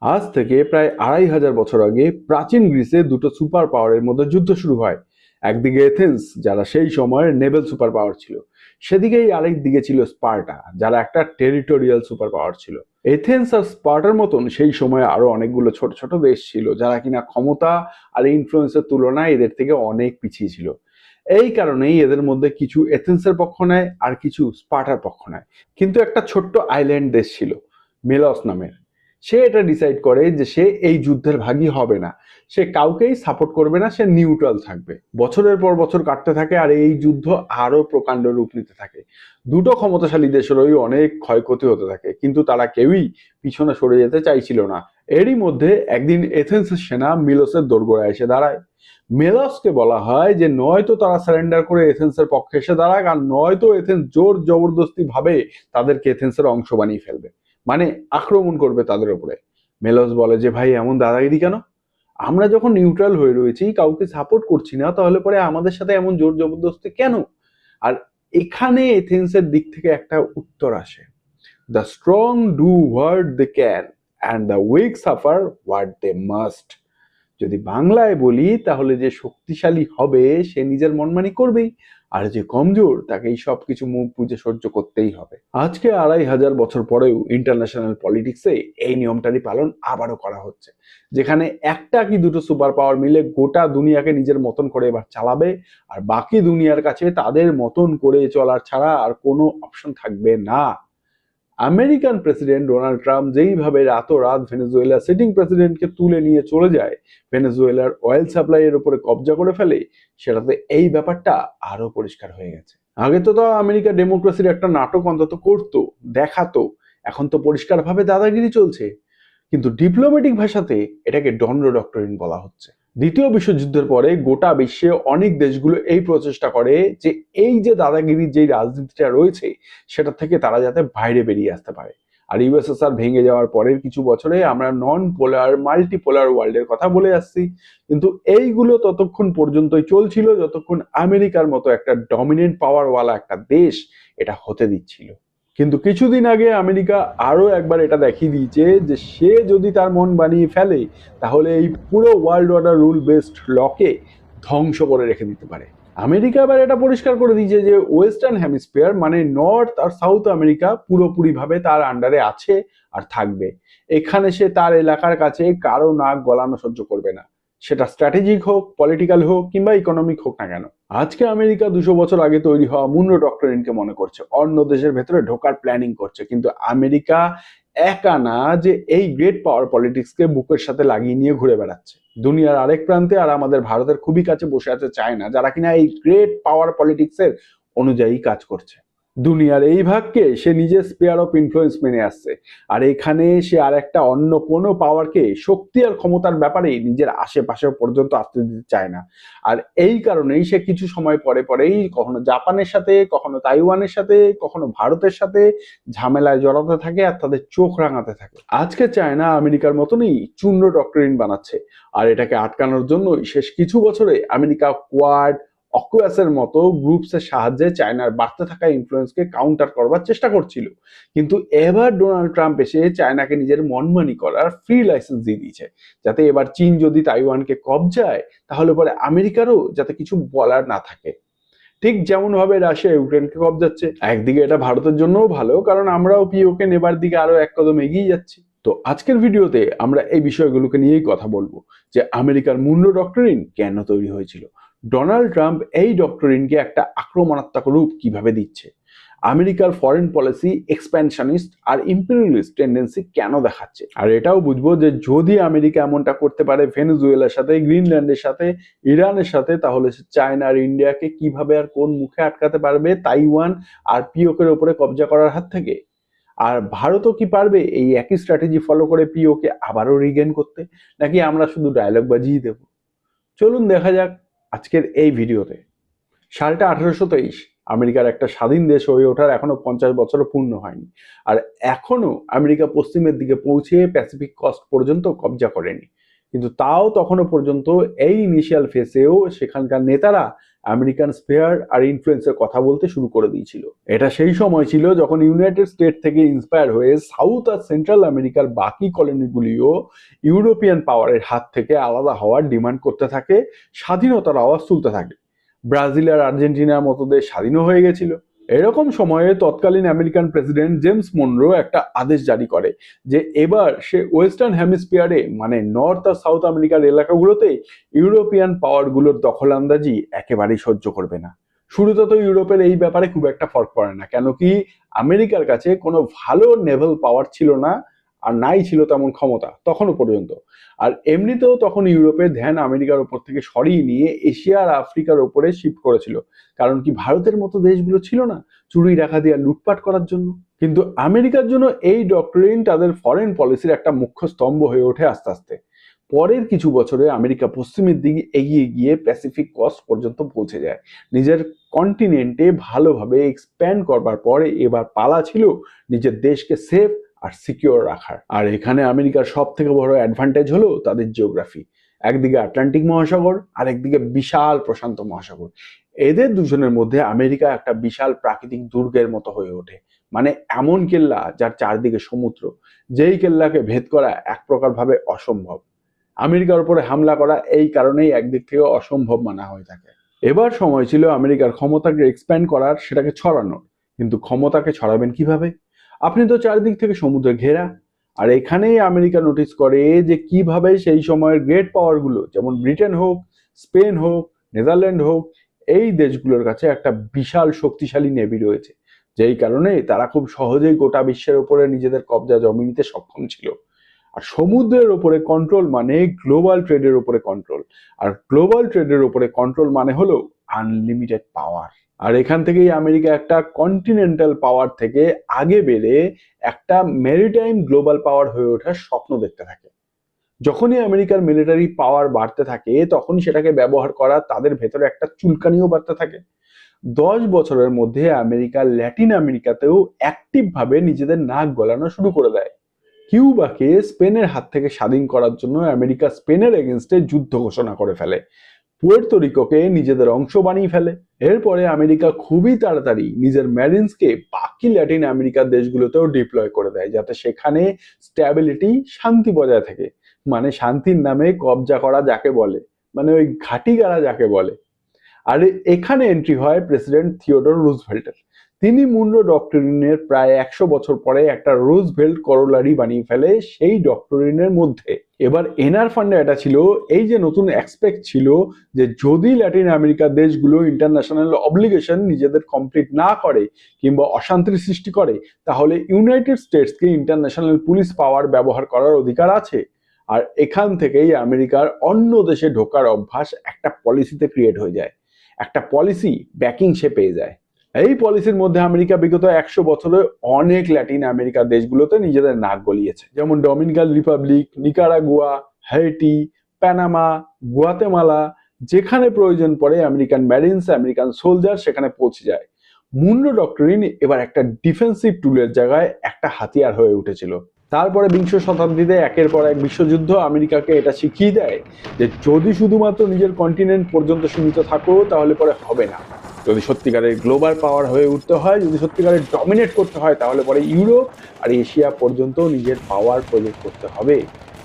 আজ থেকে প্রায় ২৫০০ বছর আগে প্রাচীন গ্রিসে দুটো সুপার পাওয়ারের মধ্যে যুদ্ধ শুরু হয়। একদিকে এথেন্স, যারা সেই সময়ের নেভেল সুপার পাওয়ার ছিল, সেদিকেই আরেক দিকে ছিল স্পার্টা, যারা একটা টেরিটোরিয়াল সুপার পাওয়ার ছিল। এথেন্স আর স্পার্টার মতন সেই সময়ে আরো অনেকগুলো ছোট ছোট দেশ ছিল, যারা কিনা ক্ষমতা আর ইনফ্লুয়েন্সের তুলনায় এদের থেকে অনেক পিছিয়ে ছিল। এই কারণেই এদের মধ্যে কিছু এথেন্সের পক্ষ নেয় আর কিছু স্পার্টার পক্ষ নেয়। কিন্তু একটা ছোট্ট আইল্যান্ড দেশ ছিল, মেলস নামের। সে এটা ডিসাইড করে যে সে এই যুদ্ধের ভাগী হবে না, সে কাউকেই সাপোর্ট করবে না, সে নিউট্রাল থাকবে। বছরের পর বছর কাটতে থাকে আর এই যুদ্ধ আরো প্রকাণ্ড রূপ নিতে থাকে। দুটো ক্ষমতাশালী দেশেরই অনেক ক্ষয়ক্ষতি হতে থাকে, কিন্তু তারা কেউই পিছনে সরে যেতে চাইছিল না। এরই মধ্যে একদিন এথেন্সের সেনা মিলোসের দোরগোড়ায় এসে দাঁড়ায়। মেলসকে বলা হয় যে নয়তো তারা সারেন্ডার করে এথেন্সের পক্ষে এসে দাঁড়াক, আর নয়তো এথেন্স জোর জবরদস্তি ভাবে তাদেরকে এথেন্সের অংশ বানিয়ে ফেলবে, মানে আক্রমণ করবে তাদের উপরে। মেলস বলে যে ভাই, এমন দাদাগিরি কেন? আমরা যখন নিউট্রাল হয়ে রয়েছি, কাউকে সাপোর্ট করছি না, তাহলে পরে আমাদের সাথে এমন জোর জবরদস্তি কেন? আর এখানে এথেন্সের দিক থেকে একটা উত্তর আসে, the strong do what they can and the weak suffer what they must. যদি বাংলায় বলি তাহলে যে শক্তিশালী হবে সে নিজের মনমানি করবেই, আর যে কমজোর তাকে এই সবকিছু মুখ বুজে সহ্য করতেই হবে। আজকে ২৫০০ বছর পরেও ইন্টারন্যাশনাল পলিটিক্সে এই নিয়মটারই পালন আবারও করা হচ্ছে, যেখানে একটা কি দুটো সুপার পাওয়ার মিলে গোটা দুনিয়াকে নিজের মতন করে এবার চালাবে, আর বাকি দুনিয়ার কাছে তাদের মতন করে চলার ছাড়া আর কোনো অপশন থাকবে না। আমেরিকান প্রেসিডেন্ট ডোনাল্ড ট্রাম্প যেইভাবে রাতোরাত ভেনেজুয়েলার সিটিং প্রেসিডেন্টকে তুলে নিয়ে চলে যায়, ভেনেজুয়েলার অয়েল সাপ্লাই এর উপরে কবজা করে ফেলে, সেটাতে এই ব্যাপারটা আরো পরিষ্কার হয়ে গেছে। আগে তো আমেরিকা ডেমোক্রেসির একটা নাটক অন্তত করতো, দেখাতো। এখন তো পরিষ্কারভাবে দাদাগিরি চলছে, কিন্তু ডিপ্লোম্যাটিক ভাষাতে এটাকে ডনরো ডক্টরিন বলা হচ্ছে। দ্বিতীয় বিশ্বযুদ্ধের পরে গোটা বিশ্বে অনেক দেশগুলো এই প্রচেষ্টা করে যে এই যে দাদাগিরির যে রাজনীতিটা রয়েছে, সেটা থেকে তারা যাতে বাইরে বেরিয়ে আসতে পারে। আর ইউএসএসআর ভেঙে যাওয়ার পরের কিছু বছরে আমরা নন পোলার মাল্টিপোলার ওয়ার্ল্ডের কথা বলে আসছি, কিন্তু এইগুলো ততক্ষণ পর্যন্তই চলছিল যতক্ষণ আমেরিকার মতো একটা ডমিনেন্ট পাওয়ারওয়ালা একটা দেশ এটা হতে দিচ্ছিল। কিন্তু কিছুদিন আগে আমেরিকা আরো একবার এটা দেখিয়ে দিয়েছে যে সে যদি তার মন বানিয়ে ফেলে, তাহলে এই পুরো ওয়ার্ল্ড অর্ডার রুল বেসড লকে ধ্বংস করে রেখে দিতে পারে। আমেরিকা আবার এটা পরিষ্কার করে দিয়েছে যে ওয়েস্টার্ন হেমিস্ফিয়ার মানে নর্থ আর সাউথ আমেরিকা পুরোপুরিভাবে তার আন্ডারে আছে আর থাকবে। এখানে সে তার এলাকার কাছে কারো নাক গলানো সহ্য করবে না, সেটা স্ট্র্যাটেজিক হোক, পলিটিক্যাল হোক কিংবা ইকোনমিক হোক না কেন। আজকে আমেরিকা ২০০ বছর আগে তৈরি হওয়া মুনরো ডক্টরিনকে মনে করছে, অন্য দেশের ভেতরে ঢোকার প্ল্যানিং করছে, কিন্তু আমেরিকা একা না যে এই গ্রেট পাওয়ার পলিটিক্সকে বুকের সাথে লাগিয়ে নিয়ে ঘুরে বেড়াচ্ছে। দুনিয়ার আরেক প্রান্তে আর আমাদের ভারতের খুবই কাছে বসে আছে চায়না, যারা কিনা এই গ্রেট পাওয়ার পলিটিক্সের অনুযায়ী কাজ করছে। দুনিয়ার এই ভাগকে সে নিজের স্পেয়ার অফ ইনফ্লুয়েন্স মেনে আসছে, আর এখানে সে আর একটা অন্য কোনো পাওয়ারকে শক্তি আর ক্ষমতার ব্যাপারে নিজের আশেপাশে পর্যন্ত আসতে দিতে চায় না। আর এই কারণেই সে কিছু সময় পরে পরেই কখনো জাপানের সাথে, কখনো তাইওয়ানের সাথে, কখনো ভারতের সাথে ঝামেলায় জড়াতে থাকে আর তাদের চোখ রাঙাতে থাকে। আজকে চায়না আমেরিকার মতনই চূর্ণ ডক্টরিন বানাচ্ছে, আর এটাকে আটকানোর জন্যই শেষ কিছু বছরে আমেরিকা কোয়াড, অকুয়াসের মতো গ্রুপসের সাহায্যে চায়নার বাড়তে থাকা ইনফ্লুয়েন্সকে কাউন্টার করবার চেষ্টা করছিল। কিন্তু এবার ডোনাল্ড ট্রাম্প এসে চায়নাকে নিজের মনমানি করার ফ্রি লাইসেন্স দিয়ে দিয়েছে, যাতে এবার চীন যদি তাইওয়ানকে কবজায়, তাহলে পরে আমেরিকারও যাতে কিছু বলার না থাকে। ঠিক যেমন ভাবে রাশিয়া ইউক্রেনকে কবজাচ্ছে। একদিকে এটা ভারতের জন্যও ভালো, কারণ আমরাও পিওকে নেবার দিকে আরো এক কদম এগিয়ে যাচ্ছি। তো আজকের ভিডিওতে আমরা এই বিষয়গুলোকে নিয়েই কথা বলবো, যে আমেরিকার মুনরো ডক্টরিন কেন তৈরি হয়েছিল, ডোনাল্ড ট্রাম্প এই ডক্টরিনকে একটা আক্রমণাত্মক রূপ কিভাবে দিচ্ছে, আমেরিকার ফরেন পলিসি এক্সপ্যানশনিস্ট আর ইম্পেরিয়ালিস্ট টেন্ডেন্সি কেন দেখাচ্ছে, আর এটাও বুঝবো যে যদি আমেরিকা এমনটা করতে পারে ভেনেজুয়েলার সাথে, গ্রিনল্যান্ডের সাথে, ইরানের সাথে, তাহলে চায়না আর ইন্ডিয়াকে কিভাবে আর কোন মুখে আটকাতে পারবে তাইওয়ান আর পিওকের উপরে কবজা করার হাত থেকে। আর ভারতও কি পারবে এই একই স্ট্র্যাটেজি ফলো করে পিওকে আবারও রিগেন করতে, নাকি আমরা শুধু ডায়লগ বাজিয়ে দেব? চলুন দেখা যাক আজকের এই ভিডিওতে। সালটা ১৮২৩, আমেরিকার একটা স্বাধীন দেশ হয়ে ওঠার এখনো ৫০ বছরও পূর্ণ হয়নি, আর এখনো আমেরিকা পশ্চিমের দিকে পৌঁছে প্যাসিফিক কস্ট পর্যন্ত কবজা করেনি। কিন্তু তাও তখনো পর্যন্ত এই ইনিশিয়াল ফেসেও সেখানকার নেতারা আমেরিকান স্পেয়ার আর ইনফ্লুয়েন্সের কথা বলতে শুরু করে দিয়েছিল। এটা সেই সময় ছিল যখন ইউনাইটেড স্টেট থেকে ইন্সপায়ার হয়ে সাউথ আর সেন্ট্রাল আমেরিকার বাকি কলোনিগুলিও ইউরোপিয়ান পাওয়ারের হাত থেকে আলাদা হওয়ার ডিমান্ড করতে থাকে, স্বাধীনতার আওয়াজ তুলতে থাকে। ব্রাজিল আর আর্জেন্টিনার মতো দেশ স্বাধীনও হয়ে গেছিল। এরকম সময়ে তৎকালীন আমেরিকান প্রেসিডেন্ট জেমস মনরো একটা আদেশ জারি করে যে এবার সে ওয়েস্টার্ন হেমিস্ফিয়ারে মানে নর্থ আর সাউথ আমেরিকার এলাকাগুলোতে ইউরোপিয়ান পাওয়ারগুলোর দখলআন্দাজি একেবারেই সহ্য করবে না। শুরুতে তো ইউরোপের এই ব্যাপারে খুব একটা ফরক পড়ে না, কেন কি আমেরিকার কাছে কোনো ভালো নেভাল পাওয়ার ছিল না, আর নাই ছিল তেমন ক্ষমতা তখনও পর্যন্ত। আর এমনিতেও তখন ইউরোপের ধ্যান আমেরিকার ওপর থেকে সরিয়ে নিয়ে এশিয়া আর আফ্রিকার ওপরে শিফট করেছিল, কারণ কি ভারতের মতো দেশগুলো ছিল না চুরি ডাকাতি আর লুটপাট করার জন্য। কিন্তু আমেরিকার জন্য এই ডক্টরিন তাদের ফরেন পলিসির একটা মুখ্য স্তম্ভ হয়ে ওঠে আস্তে আস্তে। পরের কিছু বছরে আমেরিকা পশ্চিমের দিকে এগিয়ে গিয়ে প্যাসিফিক কোস্ট পর্যন্ত পৌঁছে যায়। নিজের কন্টিনেন্টে ভালোভাবে এক্সপ্যান্ড করবার পরে এবার পালা ছিল নিজের দেশকে সেফ আর সিকিউর রাখার। আর এখানে আমেরিকার সব থেকে বড় অ্যাডভান্টেজ হলো তাদের জিওগ্রাফি। একদিকে আটলান্টিক মহাসাগর আর একদিকে বিশাল প্রশান্ত মহাসাগর। এদের দুজনের মধ্যে আমেরিকা একটা বিশাল প্রাকৃতিক দুর্গের মতো হয়ে ওঠে। মানে এমন কেল্লা যার চারদিকে সমুদ্র, যেই কেল্লাকে ভেদ করা এক প্রকার ভাবে অসম্ভব। আমেরিকার উপরে হামলা করা এই কারণেই একদিক থেকে অসম্ভব মানা হয়ে থাকে। এবার সময় ছিল আমেরিকার ক্ষমতাকে এক্সপ্যান্ড করার, সেটাকে ছড়ানোর। কিন্তু ক্ষমতাকে ছড়াবেন কিভাবে? আপনি তো চারদিক থেকে সমুদ্রে ঘেরা। আর এখানেই আমেরিকা নোটিস করে যে কিভাবে সেই সময়ের গ্রেট পাওয়ারগুলো যেমন ব্রিটেন হোক, স্পেন হোক, নেদারল্যান্ড হোক, এই দেশগুলোর কাছে একটা বিশাল শক্তিশালী নেভি রয়েছে, যেই কারণে তারা খুব সহজেই গোটা বিশ্বের উপরে নিজেদের কবজা জমিয়ে নিতে সক্ষম ছিল। আর সমুদ্রের উপরে কন্ট্রোল মানে গ্লোবাল ট্রেডের উপরে কন্ট্রোল, আর গ্লোবাল ট্রেডের উপরে কন্ট্রোল মানে হলো আনলিমিটেড পাওয়ার। আর এখান থেকেই আমেরিকা একটা কন্টিনেন্টাল পাওয়ার থেকে আগে বেড়ে একটা মেরিটাইম গ্লোবাল পাওয়ার হয়ে ওঠার স্বপ্ন দেখতে থাকে। যখনই আমেরিকার মিলিটারি পাওয়ার বাড়তে থাকে তখনই সেটাকে ব্যবহার করা তাদের ভেতরে একটা চুলকানিও বাড়তে থাকে। 10 বছরের মধ্যে আমেরিকা ল্যাটিন আমেরিকাতেও অ্যাক্টিভ ভাবে নিজেদের নাক গলানো শুরু করে দেয়। কিউবাকে স্পেনের হাত থেকে স্বাধীন করার জন্য আমেরিকা স্পেনের এগেনস্টে যুদ্ধ ঘোষণা করে ফেলে। পুয়ের্তো রিকোকে নিজেদের অংশ বানিয়ে ফেলে। এরপরে আমেরিকা খুবই তাড়াতাড়ি নিজের ম্যারিনসকে বাকি ল্যাটিন আমেরিকার দেশগুলোতেও ডিপ্লয় করে দেয়, যাতে সেখানে স্ট্যাবিলিটি, শান্তি বজায় থাকে। মানে শান্তির নামে কবজা করা যাকে বলে, মানে ওই ঘাঁটি গাড়া যাকে বলে। আর এখানে এন্ট্রি হয় প্রেসিডেন্ট থিওডোর রুজভেল্টের। তিনি মুনরো ডক্টরিনের প্রায় 100 বছর পরে একটা রুজভেল্ট করোলারি বানিয়ে ফেলে সেই ডক্টরিনের মধ্যে। এবার এনার ফান্ডে এটা ছিল, এই যে নতুন এক্সপেক্ট ছিল যে যদি ল্যাটিন আমেরিকার দেশগুলো ইন্টারন্যাশনাল অব্লিগেশন নিজেদের কমপ্লিট না করে কিংবা অশান্তির সৃষ্টি করে, তাহলে ইউনাইটেড স্টেটসকে ইন্টারন্যাশনাল পুলিশ পাওয়ার ব্যবহার করার অধিকার আছে। আর এখান থেকেই আমেরিকার অন্য দেশে ঢোকার অভ্যাস একটা পলিসিতে ক্রিয়েট হয়ে যায়, একটা পলিসি ব্যাকিং সে পেয়ে যায়। এই পলিসির মধ্যে আমেরিকা বিগত 100 বছরে অনেক ল্যাটিন আমেরিকার দেশগুলোতে নিজেদের নাক গলিয়েছে, যেমন Dominican Republic, Nicaragua, Haiti, Panama, Guatemala. যেখানে প্রয়োজন পড়ে আমেরিকান ম্যারিনস, আমেরিকান সোলজার সেখানে পৌঁছে যায়। মুনরো ডক্টরিন এবার একটা ডিফেন্সিভ টুলের জায়গায় একটা হাতিয়ার হয়ে উঠেছিল। তারপরে বিংশ শতাব্দীতে একের পর এক বিশ্বযুদ্ধ আমেরিকাকে এটা শিখিয়ে দেয় যে যদি শুধুমাত্র নিজের কন্টিনেন্ট পর্যন্ত সীমিত থাকো তাহলে পরে হবে না। যদি সত্যিকারের গ্লোবাল পাওয়ার হয়ে উঠতে হয়, যদি সত্যিকারের ডমিনেট করতে হয়, তাহলে পরে ইউরোপ আর এশিয়া পর্যন্ত নিজের পাওয়ার প্রজেক্ট করতে হবে।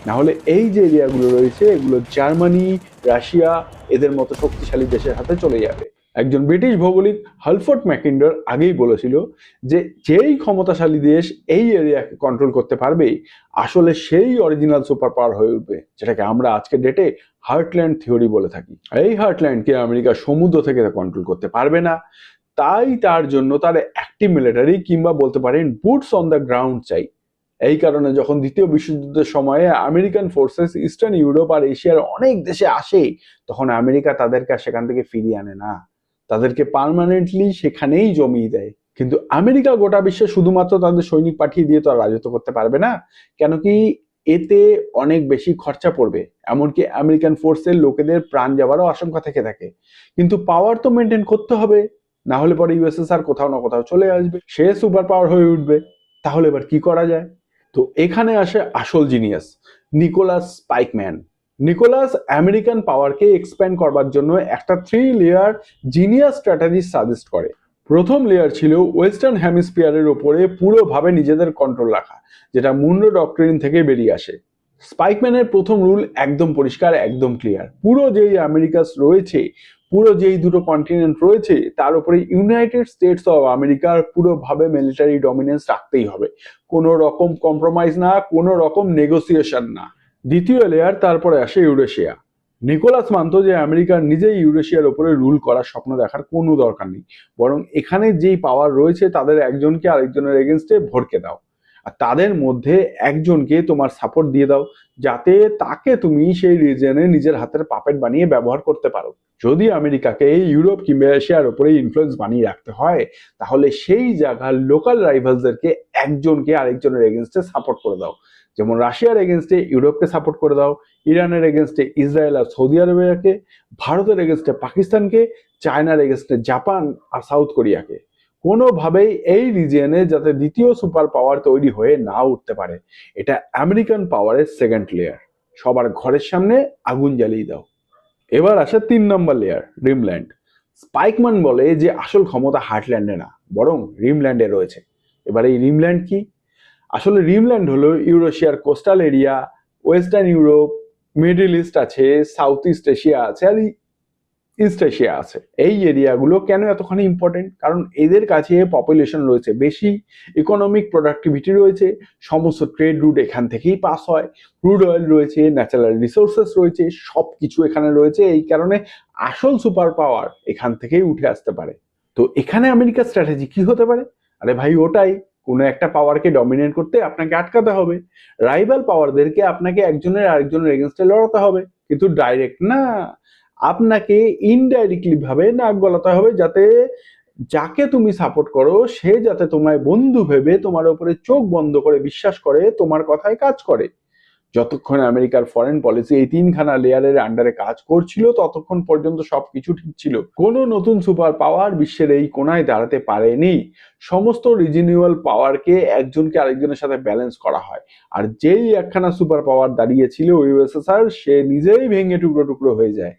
না হলে এই যে এরিয়াগুলো রয়েছে এগুলো জার্মানি, রাশিয়া এদের মতো শক্তিশালী দেশের হাতে চলে যাবে। একজন ব্রিটিশ ভৌগোলিক হালফোর্ড ম্যাকিন্ডার আগেই বলেছিল যে যেই ক্ষমতাশালী দেশ এই এরিয়াকে কন্ট্রোল করতে পারবে আসলে সেই অরিজিনাল সুপার পাওয়ার হয়ে উঠবে, যেটাকে আমরা আজকে ডেটে হার্টল্যান্ড থিওরি বলে থাকি। এই হার্টল্যান্ডকে আমেরিকা সমুদ্র থেকে কন্ট্রোল করতে পারবে না, তাই তার জন্য তার অ্যাক্টিভ মিলিটারি কিংবা বলতে পারেন বুটস অন দ্য গ্রাউন্ড চাই। এই কারণে যখন দ্বিতীয় বিশ্বযুদ্ধের সময়ে আমেরিকান ফোর্সেস ইস্টার্ন ইউরোপ আর এশিয়ার অনেক দেশে আসে, তখন আমেরিকা তাদেরকে সেখান থেকে ফিরিয়ে আনে না, তাদেরকে পার্মানেন্টলি সেখানেই জমিয়ে দেয়। কিন্তু আমেরিকা গোটা বিশ্বে শুধুমাত্র তাদের সৈনিক পাঠিয়ে দিয়ে তো আর রাজত্ব করতে পারবে না, কেন কি এতে অনেক বেশি খরচা পড়বে, এমনকি আমেরিকান ফোর্সের লোকেদের প্রাণ যাওয়ারও আশঙ্কা থেকে থাকে। কিন্তু পাওয়ার তো মেনটেন করতে হবে, না হলে পরে ইউএসএসআর কোথাও না কোথাও চলে আসবে, সে সুপার পাওয়ার হয়ে উঠবে। তাহলে এবার কি করা যায়? তো এখানে আসে আসল genius, Nicholas Spykman. Nicholas American পাওয়ারকে এক্সপ্যান্ড করবার জন্য একটা 3 লেয়ার জিনিয়াস স্ট্র্যাটেজি সাজেস্ট করে। প্রথম লেয়ার ছিল ওয়েস্টার্ন হেমিস্ফিয়ারের ওপরে পুরোভাবে নিজেদের কন্ট্রোল রাখা, যেটা মুন্ডো ডক্ট্রিন থেকে বেরিয়ে আসে। স্পাইকম্যানের প্রথম রুল একদম পরিষ্কার, একদম ক্লিয়ার। পুরো যেই আমেরিকাস রয়েছে, পুরো যেই দুটো কন্টিনেন্ট রয়েছে, তার উপরে ইউনাইটেড স্টেটস অফ আমেরিকার পুরোভাবে মিলিটারি ডমিনেন্স রাখতেই হবে। কোনো রকম কম্প্রোমাইজ না, কোনো রকম নেগোসিয়েশন না। দ্বিতীয় লেয়ার, তারপরে আসে ইউরেশিয়া। নিকোলাস মানতো যে আমেরিকার নিজেই ইউরেশিয়ার ওপরে রুল করার স্বপ্ন দেখার কোনো দরকার নেই, বরং এখানে যেই পাওয়ার রয়েছে তাদের একজনকে আরেকজনের এগেনস্টে ভড়কে দাও, আর তাদের মধ্যে একজনকে তোমার সাপোর্ট দিয়ে দাও, যাতে তাকে তুমি সেই রিজনে নিজের হাতের পাপেট বানিয়ে ব্যবহার করতে পারো। যদি আমেরিকাকে ইউরোপ কিংবা এশিয়ার উপরে ইনফ্লুয়েন্স বানিয়ে রাখতে হয়, তাহলে সেই জায়গার লোকাল রাইভালসদেরকে একজনকে আরেকজনের এগেনস্টে সাপোর্ট করে দাও। যেমন রাশিয়ার এগেনস্টে ইউরোপকে সাপোর্ট করে দাও, ইরানের এগেনস্টে ইসরায়েল আর সৌদি আরবিয়াকে, ভারতের এগেনস্টে পাকিস্তানকে, চায়নার এগেনস্টে জাপান আর সাউথ কোরিয়াকে। কোনোভাবেই এই রিজিয়নে যাতে দ্বিতীয় সুপার পাওয়ার তৈরি হয়ে না উঠতে পারে। এটা আমেরিকান পাওয়ারের সেকেন্ড লেয়ার। সবার ঘরের সামনে আগুন জ্বালিয়ে দাও। এবার আসে 3 নম্বর লেয়ার, রিমল্যান্ড। স্পাইকম্যান বলে যে আসল ক্ষমতা হার্টল্যান্ডে না, বরং রিমল্যান্ডে রয়েছে। এবার এই রিমল্যান্ড কি? আসলে রিমল্যান্ড হলো ইউরেশিয়ার coastal area, western Europe, middle east আছে, সাউথ ইস্ট এশিয়া আছে, আর ইস্ট এশিয়া আছে। এই এরিয়াগুলো কেন এতখানি ইম্পর্টেন্ট? কারণ এদের কাছে পপুলেশন রয়েছে বেশি, ইকোনমিক প্রোডাক্টিভিটি রয়েছে, সমস্ত ট্রেড রুট এখান থেকেই পাস হয়, ক্রুড অয়েল রয়েছে, ন্যাচারাল রিসোর্সেস রয়েছে, সব কিছু এখানে রয়েছে। এই কারণে আসল সুপার পাওয়ার এখান থেকেই উঠে আসতে পারে। তো এখানে আমেরিকার স্ট্র্যাটেজি কি হতে পারে? আরে ভাই, ওটাই, কোনো একটা পাওয়ারকে ডমিনেট করতে আপনাকে আটকাতে হবে। রাইভাল পাওয়ারদেরকে আপনাকে একজনের আরেকজনের এগেনস্টে লড়াতে হবে, কিন্তু ডাইরেক্ট না, আপনাকে ইনডাইরেক্টলি ভাবে নাক গলাতে হবে, যাতে যাকে তুমি সাপোর্ট করো সে যাতে তোমায় বন্ধু ভেবে তোমার উপরে চোখ বন্ধ করে বিশ্বাস করে, তোমার কথায় কাজ করে। যতক্ষণ আমেরিকার ফরেন পলিসি এই 3খানা লেয়ারের আন্ডারে কাজ করছিল, ততক্ষণ পর্যন্ত সবকিছু ঠিক ছিল। কোনো নতুন সুপার পাওয়ার বিশ্বের এই কোনায় দাঁড়াতে পারেনি। সমস্ত রিজিনিউয়াল পাওয়ারকে একজনকে আরেকজনের সাথে ব্যালেন্স করা হয়, আর যেই একখানা সুপার পাওয়ার দাঁড়িয়েছিল ইউএসএসআর, সে নিজেই ভেঙে টুকরো টুকরো হয়ে যায়।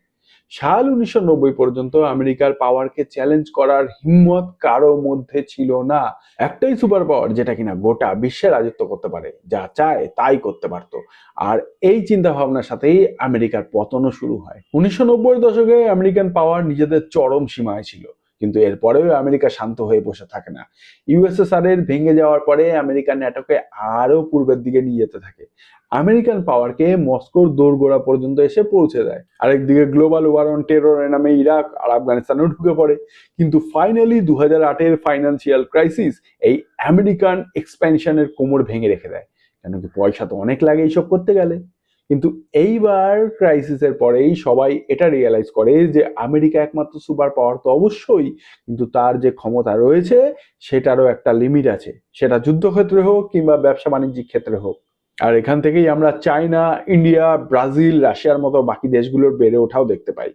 সাল 1990 পর্যন্ত আমেরিকার পাওয়ারকে চ্যালেঞ্জ করার হিম্মত কারো মধ্যে ছিল না। একটাই সুপার পাওয়ার যেটা কিনা গোটা বিশ্বে রাজত্ব করতে পারে, যা চায় তাই করতে পারত। আর এই চিন্তা ভাবনার সাথেই আমেরিকার পতনও শুরু হয়। 1990 দশকে আমেরিকান পাওয়ার নিজেদের চরম সীমায় ছিল, কিন্তু এরপরেও আমেরিকা শান্ত হয়ে বসে থাকে না। ইউএসএসআর এর ভেঙে যাওয়ার পরে আমেরিকা ন্যাটোকে আরো পূর্বের দিকে নিয়ে যেতে থাকে। আমেরিকান পাওয়ারকে মস্কোর দোরগোড়া পর্যন্ত এসে পৌঁছে দেয়। আরেকদিকে গ্লোবাল ওয়ার অন টেররের নামে ইরাক আর আফগানিস্তানেও ঢুকে পড়ে। কিন্তু ফাইনালি 2008-এর ফাইন্যান্সিয়াল ক্রাইসিস এই আমেরিকান এক্সপ্যানশনের কোমর ভেঙে রেখে দেয়। কেন কি, পয়সা তো অনেক লাগে এইসব করতে গেলে। কিন্তু এইবার ক্রাইসিসের পরেই সবাই এটা রিয়েলাইজ করে যে আমেরিকা একমাত্র সুপার পাওয়ার তো অবশ্যই, কিন্তু তার যে ক্ষমতা রয়েছে সেটারও একটা লিমিট আছে, সেটা যুদ্ধক্ষেত্রে হোক কিংবা ব্যবসা বাণিজ্যিক ক্ষেত্রে হোক। আর এখান থেকেই আমরা চায়না, ইন্ডিয়া, ব্রাজিল, রাশিয়ার মতো বাকি দেশগুলোর বেড়ে ওঠাও দেখতে পাই।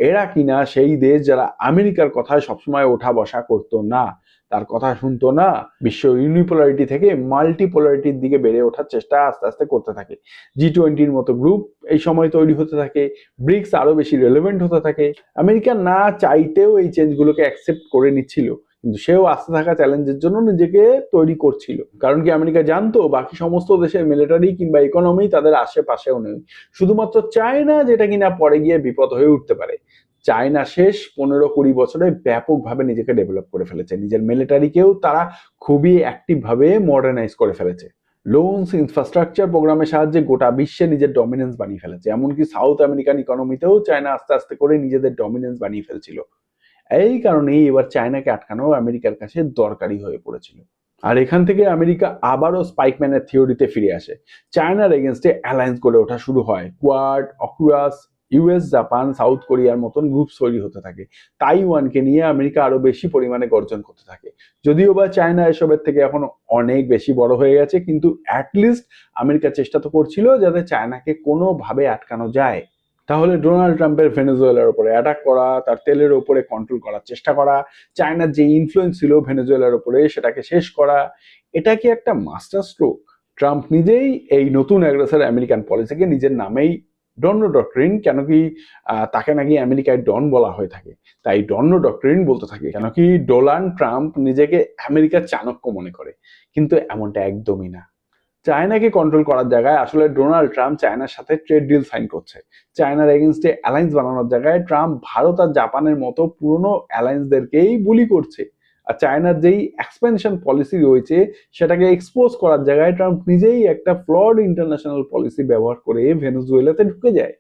এরা কিনা সেই দেশ যারা আমেরিকার কথায় সবসময় ওঠা বসা করতো না, তার কথা শুনতো না, বিশ্ব ইউনিপোলারিটি থেকে মাল্টিপোলারিটির দিকে বেড়ে ওঠার চেষ্টা আস্তে আস্তে করতে থাকে। G20-র মতো গ্রুপ এই সময় তৈরি হতে থাকে, ব্রিক্স আরো বেশি রেলেভেন্ট হতে থাকে। আমেরিকা না চাইতেও এই চেঞ্জগুলোকে অ্যাকসেপ্ট করে নিচ্ছিল, কিন্তু সেও আসতে থাকা চ্যালেঞ্জের জন্য নিজেকে তৈরি করছিল। কারণ কি, আমেরিকা জানতো বাকি সমস্ত দেশের মিলিটারি কিংবা ইকোনমি তাদের আশেপাশেও নেই। শুধুমাত্র চায়না, যেটা কিনা পরে গিয়ে বিপদ হয়ে উঠতে পারে। চায়না শেষ 15-20 বছরে ব্যাপকভাবে নিজেকে ডেভেলপ করে ফেলেছে, নিজের মিলিটারিকেও তারা খুবই অ্যাক্টিভ ভাবে মডার্নাইজ করে ফেলেছে। লোনস, ইনফ্রাস্ট্রাকচার প্রোগ্রামের সাহায্যে গোটা বিশ্বে নিজের ডমিনেন্স বানিয়ে ফেলেছে। এমনকি সাউথ আমেরিকান ইকোনমিতেও চায়না আস্তে আস্তে করে নিজেদের ডমিনেন্স বানিয়ে ফেলছিল। এই কারণেই এবার চায়নাকে আটকানো আমেরিকার কাছে দরকারি হয়ে পড়েছিল। আর এখান থেকে আমেরিকা আবারও স্পাইকম্যানের থিওরিতে ফিরে আসে। চায়নার এগেনস্টে অ্যালায়েন্স গড়ে ওঠা শুরু হয়। কোয়াড, অকুয়াস, ইউএস, জাপান, সাউথ কোরিয়ার মতন গ্রুপ তৈরি হতে থাকে। তাইওয়ানকে নিয়ে আমেরিকা আরো বেশি পরিমাণে গর্জন করতে থাকে। যদিও বা চায়না এসবের থেকে এখন অনেক বেশি বড় হয়ে গেছে, কিন্তু অ্যাটলিস্ট আমেরিকা চেষ্টা তো করছিল যাতে চায়নাকে কোনোভাবে আটকানো যায়। তাহলে ডোনাল্ড ট্রাম্পের ভেনেজুয়েলার উপরে অ্যাটাক করা, তার তেলের উপরে কন্ট্রোল করার চেষ্টা করা, চায়নার যে ইনফ্লুয়েন্স ছিল ভেনেজুয়েলার উপরে সেটাকে শেষ করা, এটা কি একটা মাস্টার স্ট্রোক? ট্রাম্প নিজেই এই নতুন অ্যাগ্রেসর আমেরিকান পলিসিকে নিজের নামেই ডনরো ডক্ট্রিন কেন কি তাকে নাকি আমেরিকায় ডন বলা হয়ে থাকে, তাই ডনরো ডক্ট্রিন বলতে থাকে। কেন কি ডোনাল্ড ট্রাম্প নিজেকে আমেরিকার চাণক্য মনে করে, কিন্তু এমনটা একদমই না। চায়নাকে কন্ট্রোল করার জায়গায় আসলে ডোনাল্ড ট্রাম্প চায়নার সাথে ট্রেড ডিল সাইন করছে। চায়নার এগেনস্টে অ্যালায়েন্স বানানোর জায়গায় ট্রাম্প ভারত আর জাপানের মতো পুরনো অ্যালায়েন্সদেরকেই বুলি করছে। আর চায়নার যেই এক্সপেনশন পলিসি রয়েছে সেটাকে এক্সপোজ করার জায়গায় ট্রাম্প নিজেই একটা ফ্লড ইন্টারন্যাশনাল পলিসি ব্যবহার করে ভেনেজুয়েলাতে ঢুকে যায়।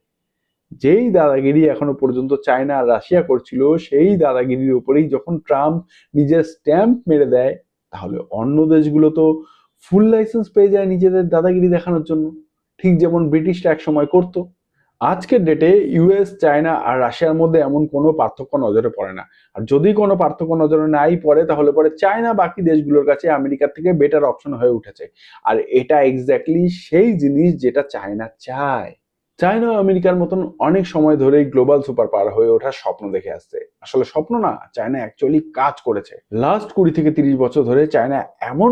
যেই দাদাগিরি এখনো পর্যন্ত চায়না আর রাশিয়া করছিল, সেই দাদাগিরির উপরেই যখন ট্রাম্প নিজের স্ট্যাম্প মেরে দেয়, তাহলে অন্য দেশগুলো তো ফুল লাইসেন্স পেয়ে যায় নিজেদের দাদাগিরি দেখানোর জন্য, ঠিক যেমন ব্রিটিশরা এক সময় করতো। আজকের ডেটে ইউএস, চায়না আর রাশিয়ার মধ্যে এমন কোনো পার্থক্য নজরে পড়ে না। আর যদি কোনো পার্থক্য নজরে নাই পড়ে, তাহলে পরে চায়না বাকি দেশগুলোর কাছে আমেরিকার থেকে বেটার অপশন হয়ে উঠেছে। আর এটা এক্স্যাক্টলি সেই জিনিস যেটা চায়না চায়। চায়না আমেরিকার মতন অনেক সময় ধরেই গ্লোবাল সুপার পাওয়ার হয়ে ওঠার স্বপ্ন দেখে আসছে। আসলে স্বপ্ন না, চায়না অ্যাকচুয়ালি কাজ করেছে। লাস্ট 20 থেকে 30 বছর ধরে চায়না এমন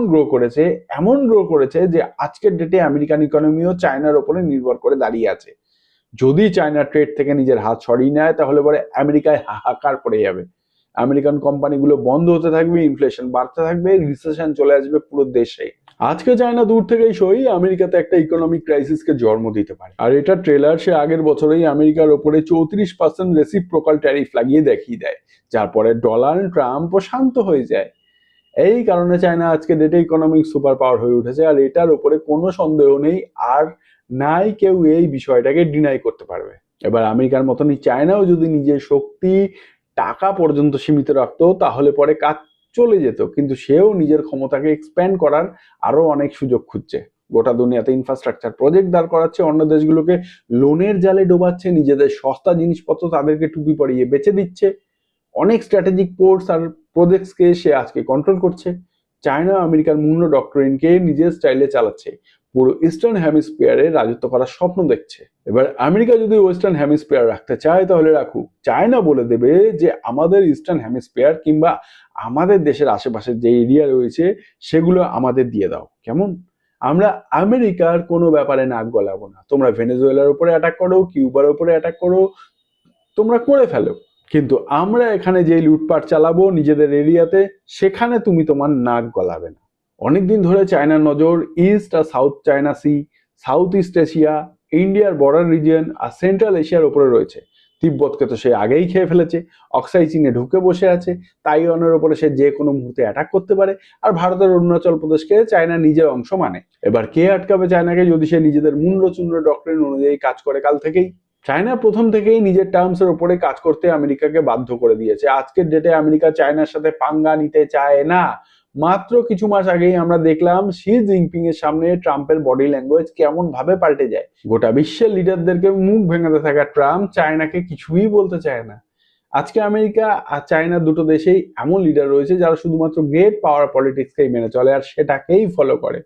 গ্রো করেছে যে আজকের ডেটে আমেরিকান ইকোনমিও চায়নার উপরে নির্ভর করে দাঁড়িয়ে আছে। যদি চায়না ট্রেড থেকে নিজের হাত সরিয়ে নেয়, তাহলে পরে আমেরিকায় হাহাকার পড়ে যাবে। আমেরিকান কোম্পানিগুলো বন্ধ হতে থাকবে, ইনফ্লেশন বাড়তে থাকবে, রিসেশন চলে আসবে পুরো দেশে। আজকে চায়না দূর থেকেই সই আমেরিকাতে একটা ইকোনমিক ক্রাইসিসকে জন্ম দিতে পারে। আর এটা ট্রেলার সে আগের বছরেই আমেরিকার ওপরে 34% রেসিপ্রোকাল ট্যারিফ লাগিয়ে দেখিয়ে দেয়, যার পরে ডোনাল্ড ট্রাম্পও শান্ত হয়ে যায়। এই কারণে চায়না আজকে ডেটে ইকোনমিক সুপার পাওয়ার হয়ে উঠেছে, আর এটার উপরে কোনো সন্দেহ নেই। আর নাই কেউ এই বিষয়টাকে ডিনাই করতে পারবে। এবার আমেরিকার মতনই চায়নাও যদি নিজের শক্তি টাকা পর্যন্ত সীমিত রাখতো, তাহলে পরে কাজ চলে যেত, কিন্তু সেও নিজের ক্ষমতাকে এক্সপ্যান্ড করার আরো অনেক সুযোগ খুঁজছে। গোটা দুনিয়াতে ইনফ্রাস্ট্রাকচার প্রজেক্ট দাঁড় করাচ্ছে, অন্য দেশগুলোকে লোনের জালে ডোবাচ্ছে, নিজেদের সস্তা জিনিসপত্র তাদেরকে টুপি পরিয়ে বেচে দিচ্ছে। অনেক স্ট্র্যাটেজিক পোর্টস আর প্রজেক্টসকে সে আজকে কন্ট্রোল করছে। চায়না আমেরিকার মূল্য ডক্টরিনকে নিজের স্টাইলে চালাচ্ছে, পুরো ইস্টার্ন হেমিস্ফিয়ারে রাজত্ব করার স্বপ্ন দেখছে। এবার আমেরিকা যদি ওয়েস্টার্ন হেমিস্ফিয়ার রাখতে চায়, তাহলে রাখুক। চায়না বলে দেবে যে আমাদের ইস্টার্ন হেমিস্ফিয়ার কিংবা আমাদের দেশের আশেপাশে যে এরিয়া রয়েছে সেগুলো আমাদের দিয়ে দাও। কেমন? আমরা আমেরিকার কোনো ব্যাপারে নাক গলাবো না। তোমরা ভেনেজুয়েলার উপরে অ্যাটাক করো, কিউবার উপরে অ্যাটাক করো, তোমরা করে ফেলো, কিন্তু আমরা এখানে যে লুটপাট চালাবো নিজেদের এরিয়াতে, সেখানে তুমি তোমার নাক গলাবে না। অনেকদিন ধরে চায়নার নজর ইস্ট আর south China sea, south east Asia, ইন্ডিয়ার বর্ডার রিজিয়ন আর সেন্ট্রাল এশিয়ার উপরে রয়েছে। তিব্বতকে তো সে আগেই খেয়ে ফেলেছে, অক্সাই চীনে ঢুকে বসে আছে, তাইওয়ানের উপরে সে যে কোনো মুহূর্তে অ্যাটাক করতে পারে, আর ভারতের অরুণাচল প্রদেশকে চায়না নিজের অংশ মানে। এবার কে আটকাবে চায়নাকে যদি সে নিজেদের মুন্ডচুন্ড ডক্টরিন অনুযায়ী কাজ করে কাল থেকেই? চায়না প্রথম থেকেই নিজের টার্মস এর উপরে কাজ করতে আমেরিকাকে বাধ্য করে দিয়েছে। আজকের ডেটে আমেরিকা চায়নার সাথে পাঙ্গা নিতে চায় না। মাত্র কিছু মাস আগেই আমরা দেখলাম শি জিনপিং এর সামনে ট্রাম্পের বডি ল্যাঙ্গুয়েজ কেমন ভাবে পাল্টে যায়। গোটা বিশ্বের লিডারদেরকে মুখ ভেঙাতে থাকা ট্রাম্প চায়নাকে কিছুই বলতে চায় না। আজকে আমেরিকা আর চায়না দুটো দেশেই এমন লিডার রয়েছে যারা শুধুমাত্র গ্রেট পাওয়ার পলিটিক্সকেই মেনে চলে আর সেটাকেই ফলো করে।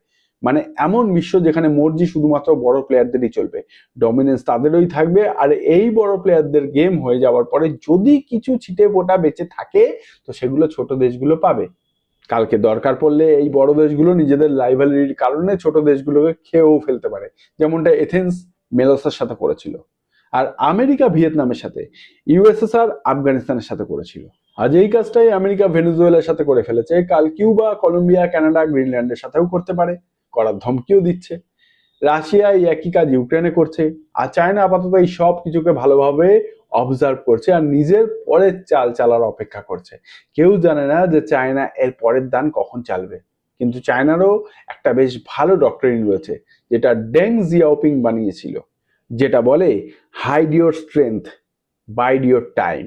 মানে এমন বিশ্ব যেখানে মর্জি শুধুমাত্র বড় প্লেয়ারদেরই চলবে, ডমিনেন্স তাদেরই থাকবে, আর এই বড় প্লেয়ারদের গেম হয়ে যাওয়ার পরে যদি কিছু ছিটে ফোটা বেঁচে থাকে, তো সেগুলো ছোট দেশগুলো পাবে। কালকে দরকার পড়লে এই বড় দেশগুলো নিজেদের রাইভালরির কারণে ছোট দেশগুলোকে খেয়েও ফেলতে পারে, যেমনটা এথেন্স মেলসের সাথে করেছিল, আর আমেরিকা ভিয়েতনামের সাথে, ইউএসএসআর আফগানিস্তানের সাথে করেছিল। আজ এই কাজটাই আমেরিকা ভেনেজুয়েলার সাথে করে ফেলেছে, কাল কিউবা, কলম্বিয়া, কানাডা, গ্রিনল্যান্ডের সাথেও করতে পারে, করার ধমকিও দিচ্ছে। রাশিয়া এই একই কাজ ইউক্রেনে করছে, আর চায়না আপাতত এই সব কিছুকে ভালোভাবে অবজার্ভ করছে আর নিজের পরের চাল চালার অপেক্ষা করছে। কেউ জানে না যে চায়না এর পরের দান কখন চালবে, কিন্তু চায়নারও একটা বেশ ভালো ডক্টরিন রয়েছে, যেটা ডেং জিয়াওপিং বানিয়েছিল, যেটা বলে hide your strength, bide your time.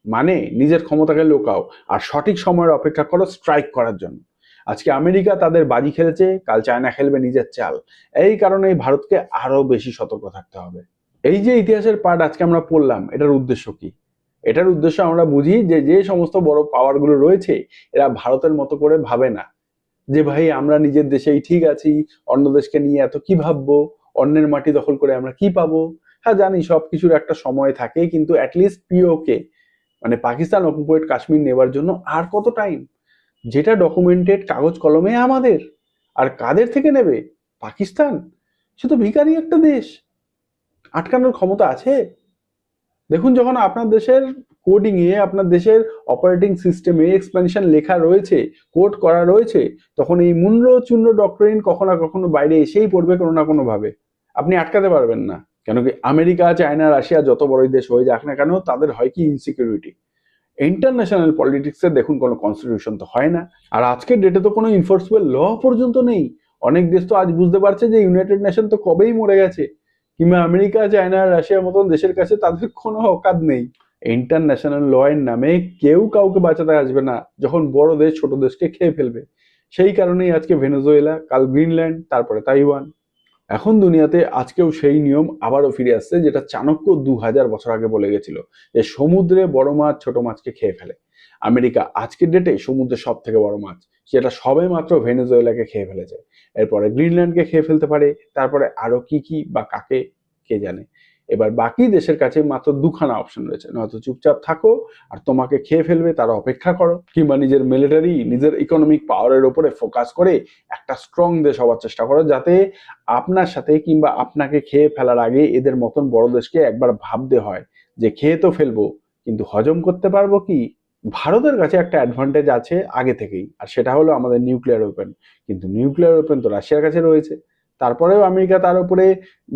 মানে নিজের ক্ষমতাকে লুকাও আর সঠিক সময়ের অপেক্ষা করো স্ট্রাইক করার জন্য। আজকে আমেরিকা তাদের বাজি খেলেছে, কাল চায়না খেলবে নিজের চাল। এই কারণেই ভারতকে আরো বেশি সতর্ক থাকতে হবে। এই যে ইতিহাসের পাঠ আজকে আমরা পড়লাম, এটার উদ্দেশ্য কি? এটার উদ্দেশ্য আমরা বুঝি যে যে সমস্ত বড় পাওয়ার গুলো রয়েছে, এরা ভারতের মতো করে ভাবে না যে ভাই আমরা নিজের দেশেই ঠিক আছি, অন্য দেশকে নিয়ে এত কি ভাববো, অন্যের মাটি দখল করে আমরা কি পাবো। হ্যাঁ জানি সবকিছুর একটা সময় থাকে, কিন্তু অ্যাটলিস্ট পিওকে মানে পাকিস্তান অকুপেড কাশ্মীর নেবার জন্য আর কত টাইম? যেটা ডকুমেন্টেড কাগজ কলমে আমাদের। আর কাদের থেকে নেবে? পাকিস্তান। সে তো ভিখারি একটা দেশ। আটকানোর ক্ষমতা আছে? দেখুন, যখন আপনার দেশের কোডিং এ, আপনার দেশের অপারেটিং সিস্টেমে এক্সপ্লেনেশন লেখা রয়েছে, কোড করা রয়েছে, তখন এই মুন্ড চূন্য ডক্টরিন কখনো না কখনো বাইরে এসেই পড়বে কোনো না কোনো ভাবে। আপনি আটকাতে পারবেন না। কেন কি, আমেরিকা, চায়না, রাশিয়া যত বড়ই দেশ হয়ে যাক না কেন, তাদের হয় কি ইনসিকিউরিটি। ইন্টারন্যাশনাল পলিটিক্সে দেখুন কোনো কনস্টিটিউশন তো হয় না, আর আজকের ডেটে তো কোনো ইনফোর্সেবল ল পর্যন্ত নেই। অনেক দেশ তো আজ বুঝতে পারছে যে ইউনাইটেড নেশন তো কবেই মরে গেছে, কিংবা আমেরিকা, চায়না, রাশিয়ার মতন দেশের কাছে তাদের কোনো অকাত নেই। ইন্টারন্যাশনাল ল এর নামে কেউ কাউকে বাঁচাতে আসবে না যখন বড় দেশ ছোট দেশকে খেয়ে ফেলবে। সেই কারণেই আজকে ভেনেজুয়েলা, কাল গ্রিনল্যান্ড, তারপরে তাইওয়ান। এখন দুনিয়াতে আজকেও সেই নিয়ম আবারও ফিরে আসছে, যেটা চাণক্য 2000 বছর আগে বলে গেছিল, যে সমুদ্রে বড় মাছ ছোট মাছকে খেয়ে ফেলে। আমেরিকা আজকের ডেটে সমুদ্রের সব থেকে বড় মাছ, সেটা সবে মাত্র ভেনেজুয়েলাকে খেয়ে ফেলেছে। এরপরে গ্রিনল্যান্ডকে খেয়ে ফেলতে পারে, তারপরে আরো কি কি বা কাকে, কে জানে। এবার বাকি দেশের কাছে মাত্র দুখানা অপশন রয়েছে, নয়তো চুপচাপ থাকো আর তোমাকে খেয়ে ফেলবে তারা অপেক্ষা করো, কিংবা নিজের মিলিটারি, নিজের ইকোনমিক পাওয়ারের উপরে ফোকাস করে একটা স্ট্রং দেশ হওয়ার চেষ্টা করো, যাতে আপনার সাথে কিংবা আপনাকে খেয়ে ফেলার আগে এদের মতন বড় দেশকে একবার ভাবতে হয় যে খেয়ে তো ফেলবো, কিন্তু হজম করতে পারবো কি। ভারতের কাছে একটা অ্যাডভান্টেজ আছে আগে থেকেই, আর সেটা হলো আমাদের নিউক্লিয়ার ওয়েপন। কিন্তু নিউক্লিয়ার ওয়েপন তো রাশিয়ার কাছে রয়েছে। তারপরেও আমেরিকা তার উপরে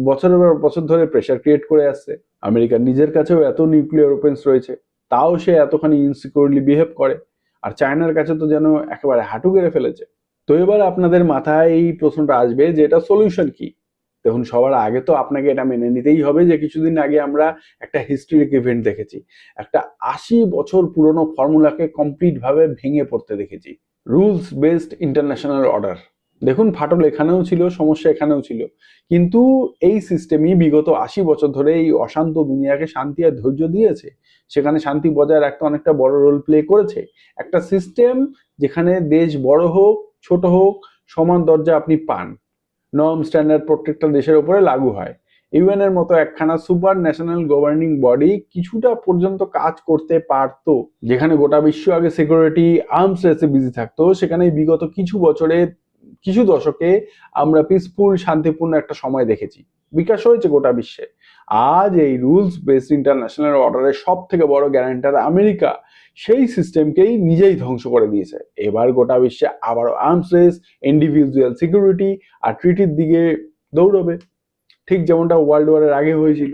বছরের পর বছর ধরে প্রেশার ক্রিয়েট করে আসছে। আমেরিকার নিজের কাছেও এত নিউক্লিয়ার ওয়েপন্স রয়েছে, তাও সে এতখানি ইনসিকিউরলি বিহেভ করে। আর চায়নার কাছে তো যেন একেবারে হাঁটু গেড়ে ফেলেছে। তো এবার আপনাদের মাথায় এই প্রশ্নটা আসবে যে এটা সলিউশন কি। দেখুন, সবার আগে তো আপনাকে এটা মেনে নিতেই হবে যে কিছুদিন আগে আমরা একটা হিস্ট্রিক ইভেন্ট দেখেছি। একটা 80 বছর পুরনো ফর্মুলাকে কমপ্লিট ভাবে ভেঙে পড়তে দেখেছি। Rules based international order. দেখুন, ফাটল এখানেও ছিল, সমস্যা এখানেও ছিল, কিন্তু এই সিস্টেমই বিগত 80 বছর ধরে এই অশান্ত দুনিয়াকে শান্তি আর ধৈর্য দিয়েছে। সেখানে শান্তি বজায় রাখতে অনেকটা বড় রোল প্লে করেছে। একটা সিস্টেম যেখানে দেশ বড় হোক ছোট হোক সমান দরজা আপনি পান। নর্ম স্ট্যান্ডার্ড প্রত্যেকটা দেশের উপরে লাগু হয়। ইউএন এর মতো একখানা সুপার ন্যাশনাল গভর্নিং বডি কিছুটা পর্যন্ত কাজ করতে পারতো। যেখানে গোটা বিশ্ব আগে সিকিউরিটি আর্মস রেসে বিজি থাকতো, সেখানে বিগত কিছু বছরে, কিছু দশকে আমরা পিসফুল শান্তিপূর্ণ একটা সময় দেখেছি, বিকাশ হয়েছে গোটা বিশ্বে। আজ এই রুলস বেসড ইন্টারন্যাশনাল অর্ডারের সব থেকে বড় গ্যারান্টার আমেরিকা সেই সিস্টেমকেই নিজেই ধ্বংস করে দিয়েছে। এবার গোটা বিশ্বে আবারও আর্মস রেস, ইন্ডিভিজুয়াল সিকিউরিটি আর ট্রিটির দিকে দৌড়বে, ঠিক যেমনটা ওয়ার্ল্ড ওয়ারের আগে হয়েছিল।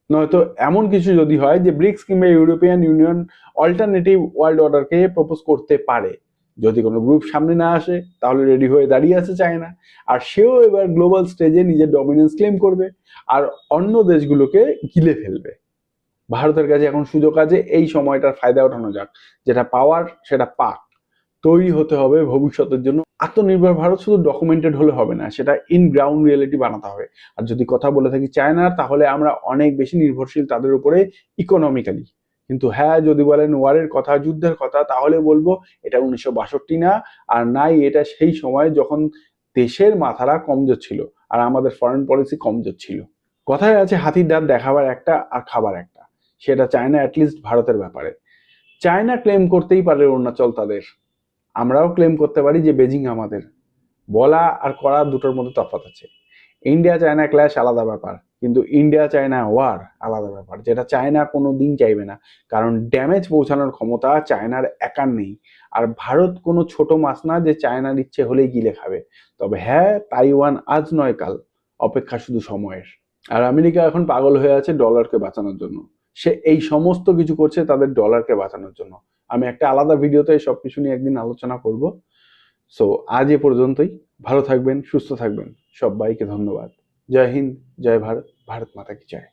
নয়তো এমন কিছু যদি হয় যে ব্রিক্স কিংবা ইউরোপিয়ান ইউনিয়ন অল্টারনেটিভ ওয়ার্ল্ড অর্ডারকে প্রপোজ করতে পারে, যদি কোনো গ্রুপ সামনে না আসে তাহলে রেডি হয়ে দাঁড়িয়ে আছে চায়না। আর সেও এবার গ্লোবাল স্টেজে নিজের ডমিনেন্স ক্লেম করবে আর অন্য দেশগুলোকে গিলে ফেলবে। ভারতের কাছে এখন সুযোগ আছে এই সময়টার ফায়দা ওঠানো যাক, যেটা পাওয়ার সেটা পাক। তৈরি হতে হবে ভবিষ্যতের জন্য। আত্মনির্ভর ভারত শুধু ডকুমেন্টেড হলে হবে না, সেটা ইন গ্রাউন্ড রিয়েলিটি বানাতে হবে। আর যদি কথা বলে থাকি চায়নার, তাহলে আমরা অনেক বেশি নির্ভরশীল তাদের উপরে ইকোনমিক্যালি। কিন্তু হ্যাঁ, যদি বলেন ওয়ারের কথা, যুদ্ধের কথা, তাহলে বলবো এটা 1962 না, আর নাই এটা সেই সময় যখন দেশের মাথারা কমজোর ছিল আর আমাদের ফরেন পলিসি কমজোর ছিল। কথায় আছে হাতির দাঁত দেখাবার একটা আর খাবার একটা, সেটা চায়না অ্যাটলিস্ট ভারতের ব্যাপারে। চায়না ক্লেম করতেই পারে অরুণাচল তাদের, আমরাও ক্লেম করতে পারি যে বেজিং আমাদের। বলা আর করা দুটোর মধ্যে তফাৎ আছে। ইন্ডিয়া চায়না ক্ল্যাশ আলাদা ব্যাপার, কিন্তু ইন্ডিয়া চায়না ওয়ার আলাদা ব্যাপার, যেটা চায়না কোনো দিন চাইবে না। কারণ ড্যামেজ পৌঁছানোর ক্ষমতা চায়নার একার নেই। আর ভারত কোনো ছোট মাছ না যে চায়নার ইচ্ছে হলেই গিলে খাবে। তবে হ্যাঁ, তাইওয়ান আজ নয় কাল, অপেক্ষা শুধু সময়ের। আর আমেরিকা এখন পাগল হয়ে আছে ডলারকে বাঁচানোর জন্য। সে এই সমস্ত কিছু করছে তাদের ডলারকে বাঁচানোর জন্য। আমি একটা আলাদা ভিডিওতে সবকিছু নিয়ে একদিন আলোচনা করব। সো আজ এ পর্যন্তই। ভালো থাকবেন, সুস্থ থাকবেন, সবাইকে ধন্যবাদ। জয় হিন্দ, জয় ভারত, ভারত মাতা কি জয়।